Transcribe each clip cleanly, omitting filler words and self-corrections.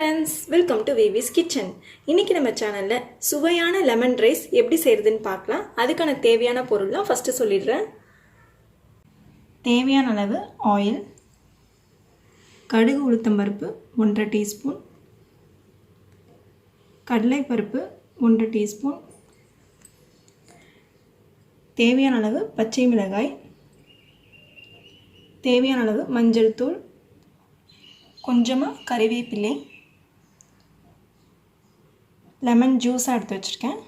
Friends, welcome to ViviSKitchen. இன்னைக்கு நம்ம சேனல்ல சுவையான லெமன் ரைஸ் எப்படி செய்யறதுன்னு பார்க்கலாம். அதுக்கான தேவையான பொருள்லாம் ஃபர்ஸ்ட் சொல்லிடுறேன். தேவையான அளவு ஆயில், கடுகு உளுத்தம் பருப்பு 1.5 டீஸ்பூன், கடலை பருப்பு 1 டீஸ்பூன், தேவையான அளவு பச்சை மிளகாய், தேவையான அளவு மஞ்சள் தூள், கொஞ்சமாக கறிவேப்பிலை, லெமன் ஜூஸ் எடுத்து வச்சிருக்கேன்,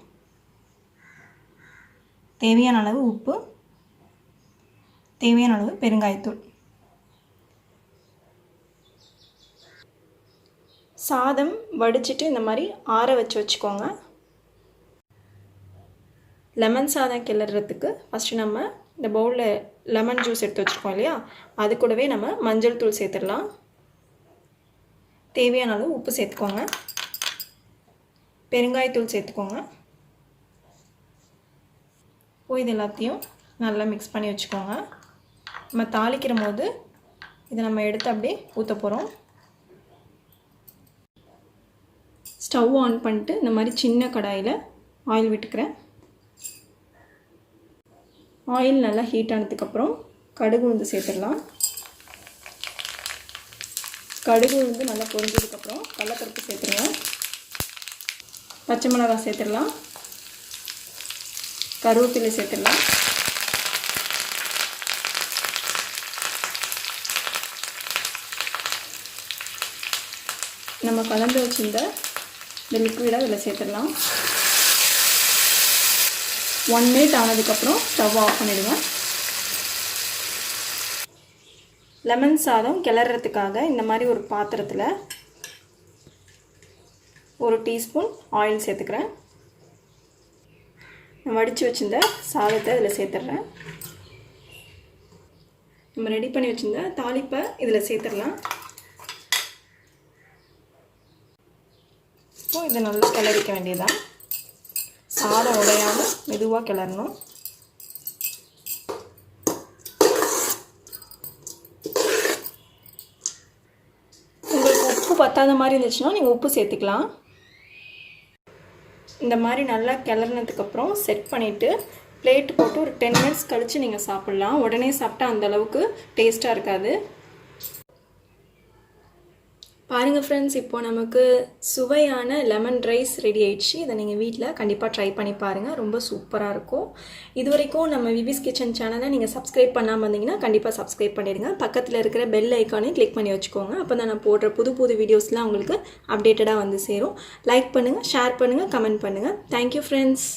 தேவையான அளவு உப்பு, தேவையான அளவு பெருங்காயத்தூள். சாதம் வடிச்சிட்டு இந்த மாதிரி ஆற வச்சுக்கோங்க. லெமன் சாதம் கிளறதுக்கு ஃபஸ்ட்டு நம்ம இந்த பவுலில் லெமன் ஜூஸ் எடுத்து வச்சுருக்கோம் இல்லையா, அது கூடவே நம்ம மஞ்சள் தூள் சேர்த்துடலாம். தேவையான அளவு உப்பு சேர்த்துக்கோங்க, பெருங்காயத்தூள் சேர்த்துக்கோங்க. இது எல்லாத்தையும் நல்லா மிக்ஸ் பண்ணி வச்சுக்கோங்க. நம்ம தாளிக்கிற போது இதை நம்ம எடுத்து அப்படியே ஊற்ற போகிறோம். ஸ்டவ் ஆன் பண்ணிட்டு இந்த மாதிரி சின்ன கடாயில் ஆயில் விட்டுக்கிறேன். ஆயில் நல்லா ஹீட் ஆனதுக்கப்புறம் கடுகு உளுந்து சேர்த்துடலாம். கடுகு உளுந்து நல்லா பொரிஞ்சதுக்கப்புறம் கடலைப்பருப்பு சேர்த்துருங்க. பச்சை மிளகாய் சேர்த்துடலாம், கருவேப்பிலை சேர்த்துடலாம், நம்ம கலந்து வச்சுருந்த இந்த லிக்விடை இதில் சேர்த்துடலாம். 1 மினிட் ஆனதுக்கப்புறம் ஸ்டவ் ஆஃப் பண்ணிவிடுங்க. லெமன் சாதம் கிளறதுக்காக இந்த மாதிரி ஒரு பாத்திரத்தில் 1 டீஸ்பூன் ஆயில் சேர்த்துக்கிறேன். நான் வடித்து வச்சுருந்த சாதத்தை இதில் சேர்த்துட்றேன். நம்ம ரெடி பண்ணி வச்சுருந்த தாளிப்பை இதில் சேர்த்துடலாம். இப்போ இதை நல்லா கிளறிக்க வேண்டியதான். சாதம் உடையாமல் மெதுவாக கிளறணும். உங்களுக்கு உப்பு பத்தாத மாதிரி இருந்துச்சுன்னா நீங்கள் உப்பு சேர்த்துக்கலாம். இந்த மாதிரி நல்லா கிளறினதுக்கப்புறம் செட் பண்ணிவிட்டு பிளேட் போட்டு ஒரு 10 மினிட்ஸ் கழித்து நீங்கள் சாப்பிட்லாம். உடனே சாப்பிட்டா அந்தளவுக்கு டேஸ்ட்டாக இருக்காது. பாருங்கள் ஃப்ரெண்ட்ஸ், இப்போ நமக்கு சுவையான லெமன் ரைஸ் ரெடி ஆயிடுச்சு. இதை நீங்கள் வீட்டில் கண்டிப்பாக ட்ரை பண்ணி பாருங்கள், ரொம்ப சூப்பராக இருக்கும். இது வரைக்கும் நம்ம விவிஸ் கிச்சன் சேனலை நீங்கள் சப்ஸ்கிரைப் பண்ணாமல் இருந்தீங்கன்னா கண்டிப்பாக சப்ஸ்கிரைப் பண்ணிடுங்க. பக்கத்தில் இருக்கிற பெல் ஐக்கானையும் கிளிக் பண்ணி வச்சுக்கோங்க. அப்போ தான் நான் போடுற புது வீடியோஸ்லாம் உங்களுக்கு அப்டேட்டடாக வந்து சேரும். லைக் பண்ணுங்கள், ஷேர் பண்ணுங்கள், கமெண்ட் பண்ணுங்கள். Thank you friends.